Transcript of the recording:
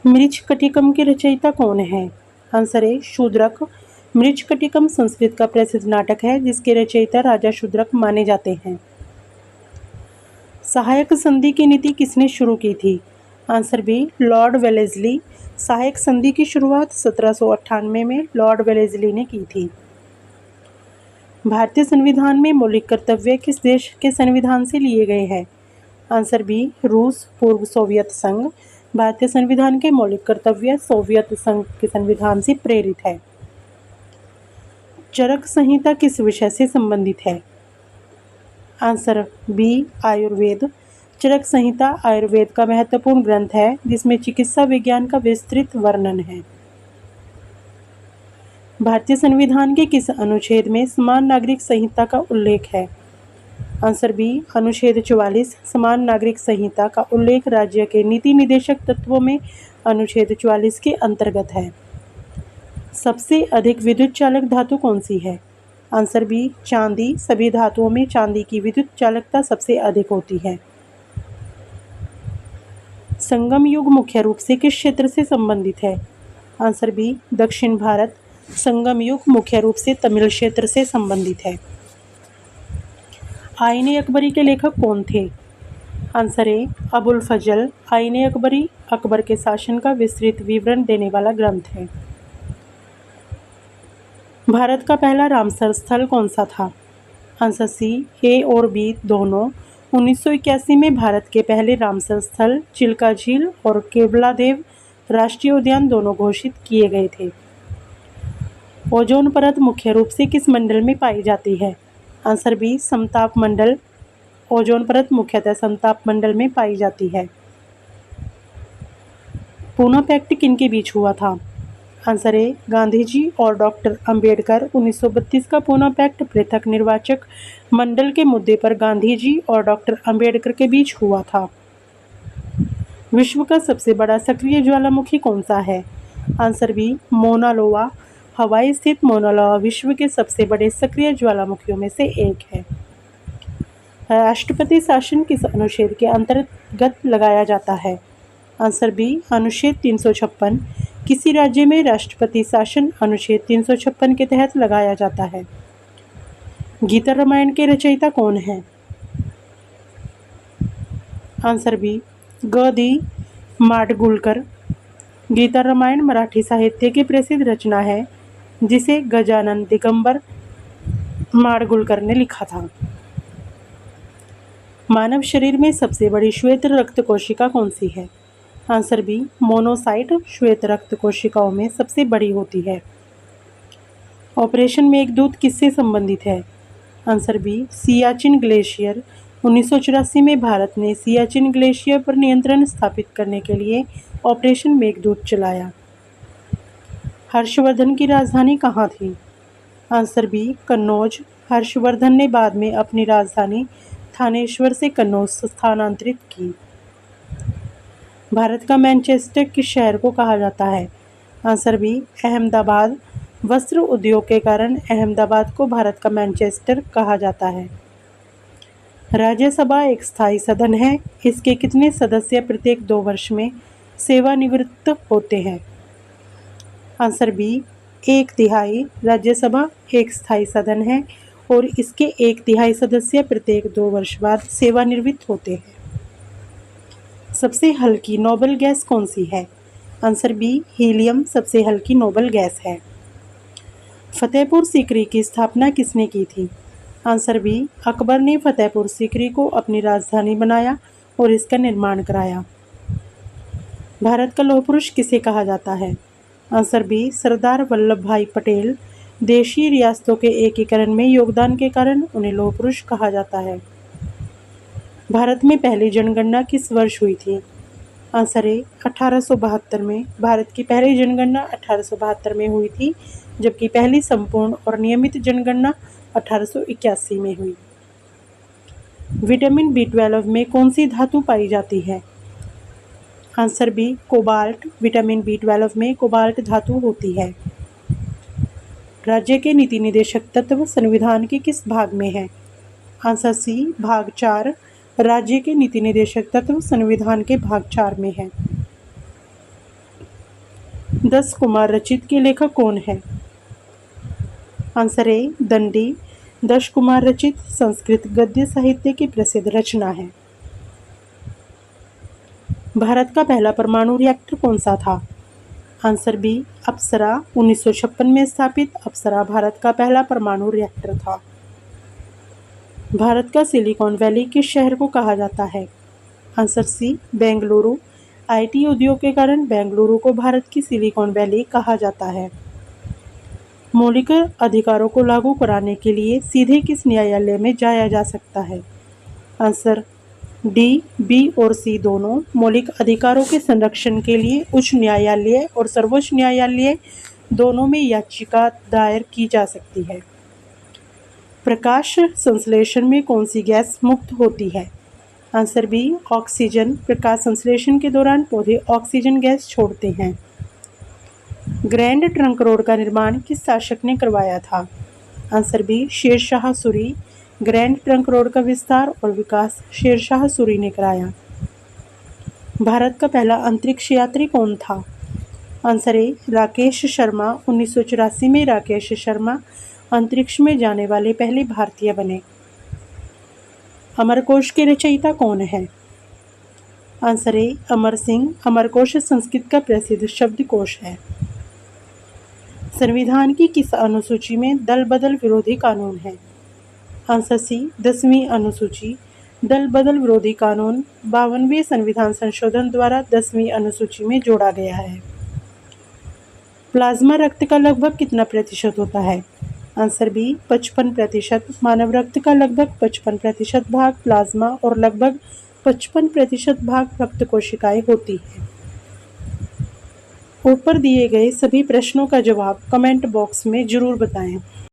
मृच्छकटिकम के रचयिता कौन है? आंसर है शूद्रक। मृच्छकटिकम संस्कृत का प्रसिद्ध नाटक है जिसके रचयिता राजा शूद्रक माने जाते हैं। सहायक संधि की नीति किसने शुरू की थी? Answer B Lord Wellesley. सहायक संधि की शुरुआत 1798 में लॉर्ड वेलेस्ली ने की थी। भारतीय संविधान में मौलिक कर्तव्य किस देश के संविधान से लिए गए हैं? आंसर बी रूस, पूर्व सोवियत संघ। भारतीय संविधान के मौलिक कर्तव्य सोवियत संघ के संविधान से प्रेरित है। चरक संहिता किस विषय से संबंधित है? Answer B Ayurveda. चरक संहिता आयुर्वेद का महत्वपूर्ण ग्रंथ है जिसमें चिकित्सा विज्ञान का विस्तृत वर्णन है। भारतीय संविधान के किस अनुच्छेद में समान नागरिक संहिता का उल्लेख है? आंसर बी अनुच्छेद 44। समान नागरिक संहिता का उल्लेख राज्य के नीति निदेशक तत्वों में अनुच्छेद 44 के अंतर्गत है। सबसे अधिक विद्युत चालक धातु कौन सी है? आंसर बी चांदी। सभी धातुओं में चांदी की विद्युत चालकता सबसे अधिक होती है। संगम युग मुख्य रूप से किस क्षेत्र से संबंधित है? आंसर बी दक्षिण भारत। संगम युग मुख्य रूप से तमिल क्षेत्र से संबंधित है। आईने अकबरी के लेखक कौन थे? आंसर ए अबुल फजल। आईने अकबरी अकबर के शासन का विस्तृत विवरण देने वाला ग्रंथ है। भारत का पहला रामसर स्थल कौन सा था? आंसर सी ए और बी दोनों। 1981 में भारत के पहले रामसर स्थल चिल्का झील और केवलादेव राष्ट्रीय उद्यान दोनों घोषित किए गए थे। ओजोन परत मुख्य रूप से किस मंडल में पाई जाती है? आंसर बी समताप मंडल। ओजोन परत मुख्यतः समताप मंडल में पाई जाती है। पूना पैक्ट किनके बीच हुआ था? आंसर ए गांधी जी और डॉक्टर अंबेडकर। 1932 का पूना पैक्ट पृथक निर्वाचक मंडल के मुद्दे पर गांधी जी और डॉक्टर अंबेडकर के बीच हुआ था। विश्व का सबसे बड़ा सक्रिय ज्वालामुखी कौन सा है? आंसर बी मौना लोआ। हवाई स्थित मौना लोआ विश्व के सबसे बड़े सक्रिय ज्वालामुखियों में से एक है। राष्ट्रपति शासन किस अनुच्छेद के अंतर्गत लगाया जाता है? आंसर बी अनुच्छेद 356। किसी राज्य में राष्ट्रपति शासन अनुच्छेद 356 के तहत लगाया जाता है। गीता रामायण के रचयिता कौन है? आंसर बी ग दी माडगुळकर। गीता रामायण मराठी साहित्य की प्रसिद्ध रचना है जिसे गजानन दिगंबर माडगुळकर ने लिखा था। मानव शरीर में सबसे बड़ी श्वेत रक्त कोशिका कौन सी है? आंसर बी मोनोसाइट श्वेत रक्त कोशिकाओं में सबसे बड़ी होती है। ऑपरेशन मेघदूत किससे संबंधित है? Answer B Siachen glacier. 1984 में भारत ने सियाचिन ग्लेशियर पर नियंत्रण स्थापित करने के लिए ऑपरेशन मेघदूत चलाया। हर्षवर्धन की राजधानी कहाँ थी? Answer B Kannauj. हर्षवर्धन ने बाद में अपनी राजधानी थानेश्वर से कन्नौज स्थानांतरित की। भारत का मैनचेस्टर किस शहर को कहा जाता है? Answer B Ahmedabad. वस्त्र उद्योग के कारण अहमदाबाद को भारत का मैनचेस्टर कहा जाता है। राज्यसभा एक स्थायी सदन है। इसके कितने सदस्य प्रत्येक 2 वर्ष में सेवानिवृत्त होते हैं? Answer B 1/3। राज्यसभा एक स्थायी सदन है और इसके 1/3 सदस्य प्रत्येक 2 वर्ष बाद सेवानिवृत्त होते हैं। सबसे हल्की नोबल गैस कौन सी है? आंसर बी हीलियम सबसे हल्की नोबल गैस है। फतेहपुर सीकरी की स्थापना किसने की थी? आंसर बी अकबर ने फतेहपुर सीकरी को अपनी राजधानी बनाया और इसका निर्माण कराया। भारत का लौह पुरुष किसे कहा जाता है? आंसर बी सरदार वल्लभ भाई पटेल। देशीय रियासतों के एकीकरण में योगदान के कारण उन्हें लौह पुरुष कहा जाता है। भारत में पहली जनगणना किस वर्ष हुई थी? आंसर ए 1872 में। भारत की पहली जनगणना 1872 में हुई थी जबकि पहली संपूर्ण और नियमित जनगणना 1881 में हुई। विटामिन B12 में कौन सी धातु पाई जाती है? Answer B cobalt. Vitamin B12 में कोबाल्ट धातु होती है। राज्य के नीति निदेशक तत्व संविधान के किस भाग में है? आंसर सी भाग 4। राज्य के नीति निदेशक तत्व संविधान के भाग 4 में है। 10 कुमार रचित के लेखक कौन है? आंसर ए दंडी 10 कुमार रचित संस्कृत गद्य साहित्य की प्रसिद्ध रचना है। भारत का पहला परमाणु रिएक्टर कौन सा था? आंसर बी अप्सरा 1956 में स्थापित अप्सरा भारत का पहला परमाणु रिएक्टर था। भारत का सिलिकॉन वैली किस शहर को कहा जाता है? Answer C Bengaluru. आईटी उद्योग के कारण बेंगलुरु को भारत की सिलिकॉन वैली कहा जाता है। मौलिक अधिकारों को लागू कराने के लिए सीधे किस न्यायालय में जाया जा सकता है? आंसर डी, बी और सी दोनों। मौलिक अधिकारों के संरक्षण के लिए उच्च न्यायालय और सर्वोच्च न्यायालय दोनों में याचिका दायर की जा सकती है। प्रकाश संश्लेषण में कौन सी गैस मुक्त होती है? Answer B oxygen. प्रकाश संश्लेषण के दौरान पौधे ऑक्सीजन गैस छोड़ते हैं। ग्रैंड ट्रंक रोड का निर्माण किस शासक ने करवाया था? Answer B Sher Shah Suri. Grand trunk road का विस्तार और विकास शेरशाह सूरी ने कराया। भारत का पहला अंतरिक्ष यात्री कौन था? Answer A Rakesh Sharma. 1984 में राकेश शर्मा अंतरिक्ष में जाने वाले पहले भारतीय बने। अमरकोश के रचयिता कौन है? Answer A Amar Singh. अमरकोश संस्कृत का प्रसिद्ध शब्दकोश है। संविधान की किस अनुसूची में दल बदल विरोधी कानून है? आंसर सी 10वीं अनुसूची। दल बदल विरोधी कानून 52वें संविधान संशोधन द्वारा 10वीं अनुसूची में जोड़ा गया है। प्लाज्मा रक्त का लगभग कितना प्रतिशत होता है? Answer B 55%। मानव रक्त का लगभग 55% भाग प्लाज्मा और लगभग 55% भाग रक्त कोशिकाएं होती हैं। ऊपर दिए गए सभी प्रश्नों का जवाब कमेंट बॉक्स में जरूर बताएं।